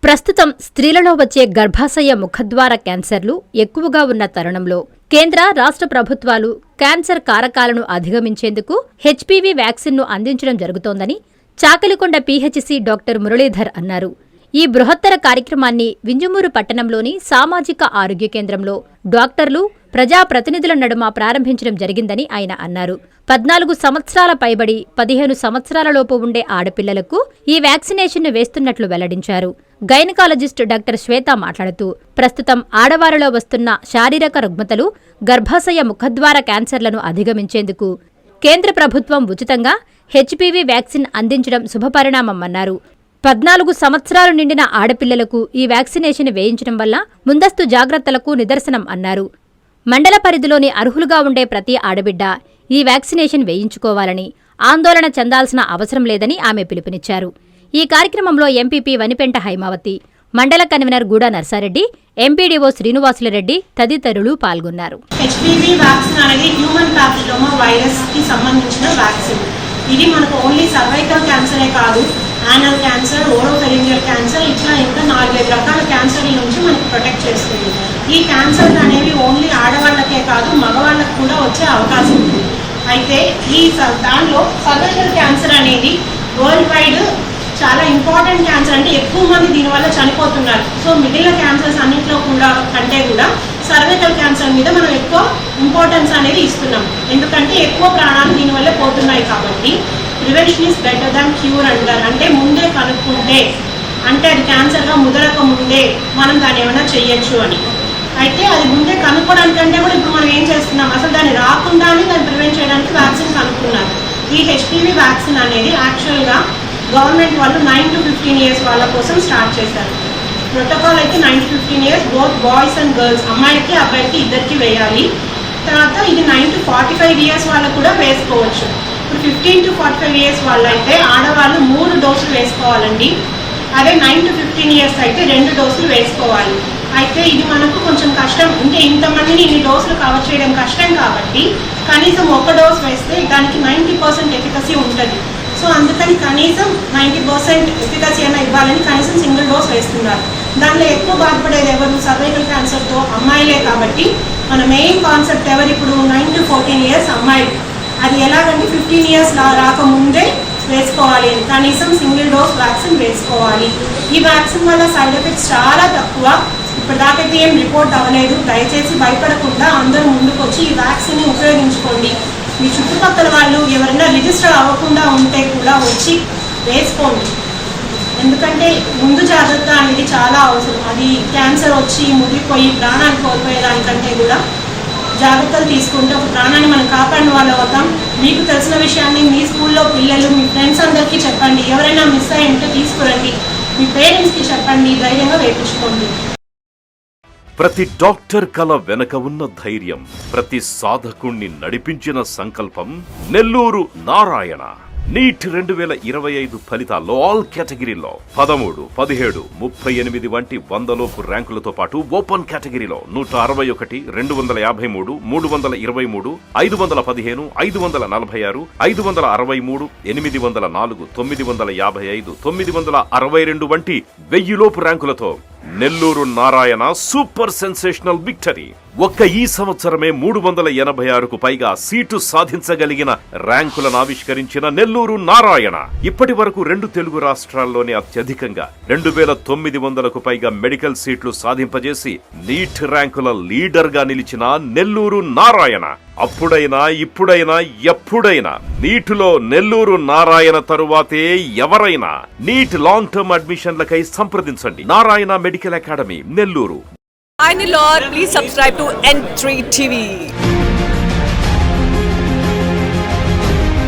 ప్రస్తుతం స్త్రీలలో వచ్చే గర్భాశయ ముఖద్వార క్యాన్సర్లు ఎక్కువగా ఉన్న తరుణంలో కేంద్ర రాష్ట్ర ప్రభుత్వాలు క్యాన్సర్ కారకాలను అధిగమించేందుకు హెచ్పీవీ వ్యాక్సిన్ను అందించడం జరుగుతోందని చాకలికొండ పీహెచ్సీ డాక్టర్ మురళీధర్ అన్నారు. ఈ బృహత్తర కార్యక్రమాన్ని వింజమూరు పట్టణంలోని సామాజిక ఆరోగ్య కేంద్రంలో డాక్టర్లు, ప్రజాప్రతినిధుల నడుమ ప్రారంభించడం జరిగిందని ఆయన అన్నారు. 14 సంవత్సరాల పైబడి 15 సంవత్సరాలలోపు ఉండే ఆడపిల్లలకు ఈ వ్యాక్సినేషన్ను వేస్తున్నట్లు వెల్లడించారు. గైనకాలజిస్ట్ డాక్టర్ శ్వేత మాట్లాడుతూ, ప్రస్తుతం ఆడవారిలో వస్తున్న శారీరక రుగ్మతలు, గర్భాశయ ముఖద్వార క్యాన్సర్లను అధిగమించేందుకు కేంద్ర ప్రభుత్వం ఉచితంగా హెచ్పీవీ వ్యాక్సిన్ అందించడం శుభపరిణామమన్నారు. 14 సంవత్సరాలు నిండిన ఆడపిల్లలకు ఈ వ్యాక్సినేషన్ వేయించడం వల్ల ముందస్తు జాగ్రత్తలకు నిదర్శనం అన్నారు. మండల పరిధిలోని అర్హులుగా ఉండే ప్రతి ఆడబిడ్డ ఈ వ్యాక్సినేషన్ వేయించుకోవాలని, ఆందోళన చెందాల్సిన అవసరం లేదని ఆమె పిలుపునిచ్చారు. ఈ కార్యక్రమంలో ఎంపీపీ వనిపెంట హైమావతి, మండల కన్వీనర్ గూడా నర్సారెడ్డి, ఎంపీడీఓ శ్రీనివాసులరెడ్డి తదితరులు పాల్గొన్నారు. హెచ్పీవీ వ్యాక్సిన్ అనేది హ్యూమన్ పాప్సిలోమా వైరస్ కి సంబంధించిన వ్యాక్సిన్. ఇది మనకు ఓన్లీ సర్వైకల్ క్యాన్సరే కాదు, యానల్ క్యాన్సర్, ఓరోఫెరింజియల్ క్యాన్సర్, ఇట్లా ఇంకా 4-5 రకాల క్యాన్సర్ల నుంచి మనకు ప్రొటెక్ట్ చేస్తుంది. ఈ క్యాన్సర్ అనేవి ఓన్లీ ఆడవాళ్ళకే కాదు, మగవాళ్ళకు కూడా వచ్చే అవకాశం ఉంది. అయితే దానిలో సర్వైకల్ క్యాన్సర్ అనేది వరల్డ్ వైడ్ చాలా ఇంపార్టెంట్ క్యాన్సర్, అంటే ఎక్కువ మంది దీనివల్ల చనిపోతున్నారు. సో మిగిలిన క్యాన్సర్స్ అన్నింటిలో కంటే కూడా సర్వైకల్ క్యాన్సర్ మీద మనం ఎక్కువ ఇంపార్టెన్స్ అనేది ఇస్తున్నాం. ఎందుకంటే ఎక్కువ ప్రాణాలు దీనివల్ల పోతున్నాయి కాబట్టి. Prevention is better than cure అంటారు. అంటే ముందే కనుక్కుంటే, అంటే అది క్యాన్సర్గా ముదరక ముందే మనం దాన్ని ఏమైనా చెయ్యొచ్చు అని. అయితే అది ముందే కనుక్కోవడానికంటే కూడా ఇప్పుడు మనం ఏం చేస్తున్నాం, అసలు దాన్ని రాకుండానే దాన్ని ప్రివెంట్ చేయడానికి వ్యాక్సిన్ కనుక్కున్నారు. ఈ హెచ్పీవీ వ్యాక్సిన్ అనేది యాక్చువల్గా గవర్నమెంట్ వాళ్ళు 9 to 15 years వాళ్ళ కోసం స్టార్ట్ చేశారు. ప్రోటోకాల్ అయితే 9 to 15 years both boys and girls, అమ్మాయిలకి అబ్బాయిలకి ఇద్దరికి వేయాలి. తర్వాత ఇది 9 to 45 years వాళ్ళకు కూడా వేసుకోవచ్చు. ఇప్పుడు 15 to 45 years వాళ్ళు అయితే ఆడవాళ్ళు 3 డోసులు వేసుకోవాలండి. అదే 9 to 15 years అయితే 2 డోసులు వేసుకోవాలి. అయితే ఇది మనకు కొంచెం కష్టం, అంటే ఇంతమందిని ఇన్ని డోసులు కవర్ చేయడం కష్టం కాబట్టి కనీసం 1 డోస్ వేస్తే దానికి 90% ఎఫికసీ ఉంటుంది. సో అందుకని కనీసం 90% ఎఫికసీ అయినా ఇవ్వాలని కనీసం సింగిల్ డోస్ వేస్తున్నారు. దానిలో ఎక్కువ బాధపడేది ఎవరు, సర్వైకల్ క్యాన్సర్తో అమ్మాయిలే కాబట్టి మన మెయిన్ కాన్సెప్ట్ ఎవరు ఇప్పుడు 9 to 14 years అమ్మాయిలు. అది ఎలాగంటే 15 years రాకముందే వేసుకోవాలి, కనీసం సింగిల్ డోస్ వ్యాక్సిన్ వేసుకోవాలి. ఈ వ్యాక్సిన్ వల్ల సైడ్ ఎఫెక్ట్స్ చాలా తక్కువ, ఇప్పటిదాకైతే ఏం రిపోర్ట్ అవ్వలేదు. దయచేసి భయపడకుండా అందరూ ముందుకు వచ్చి ఈ వ్యాక్సిన్ని ఉపయోగించుకోండి. మీ చుట్టుపక్కల వాళ్ళు ఎవరైనా రిజిస్టర్ అవ్వకుండా ఉంటే కూడా వచ్చి వేసుకోండి. ఎందుకంటే ముందు జాగ్రత్త అనేది చాలా అవసరం. అది క్యాన్సర్ వచ్చి ముదిరిపోయి ప్రాణాన్ని కోల్పోయేదానికంటే కూడా జాగ్రత్తలు తీసుకుంటే ఒక ప్రాణాన్ని మనం కాపాడిన వాళ్ళు అవుతాం. మీకు తెలిసిన విషయాన్ని మీ స్కూల్లో పిల్లలు, మీ ఫ్రెండ్స్ అందరికీ చెప్పండి. ఎవరైనా మిస్ అయ్యి ఉంటే తీసుకురండి, మీ పేరెంట్స్కి చెప్పండి, ధైర్యంగా వేయించుకోండి. ప్రతి డాక్టర్ కల వెనక ఉన్న ధైర్యం, ప్రతి సాధకుణ్ణి నడిపించిన సంకల్పం నెల్లూరు నారాయణ. నీట్ 2025 ఫలితాల్లో ఆల్ కేటగిరీలో 13, 17, 38 వంటి 100లోపు ర్యాంకులతో పాటు ఓపెన్ కేటగిరీలో 161, 253, 323, 515, 546, 563, 804, 955, 962 వంటి 1000లోపు ర్యాంకులతో Nellore Narayana super sensational victory. ఒక్క ఈ సంవత్సరమే 386కు పైగా సీటు సాధించగలిగిన ర్యాంకులను ఆవిష్కరించిన నెల్లూరు నారాయణ ఇప్పటి వరకు 2 తెలుగు రాష్ట్రాల్లోనే అత్యధికంగా 2900కు పైగా మెడికల్ సీట్లు సాధింపజేసి నీట్ ర్యాంకుల లీడర్ గా నిలిచిన నెల్లూరు నారాయణ అప్పుడైనా ఇప్పుడైనా ఎప్పుడైనా నీటిలో నెల్లూరు నారాయణ తరువాతే ఎవరైనా. నీట్ లాంగ్ టర్మ్ అడ్మిషన్లకై సంప్రదించండి. Narayana medical academy, Nellore. Hi Nilor, please subscribe to N3 TV.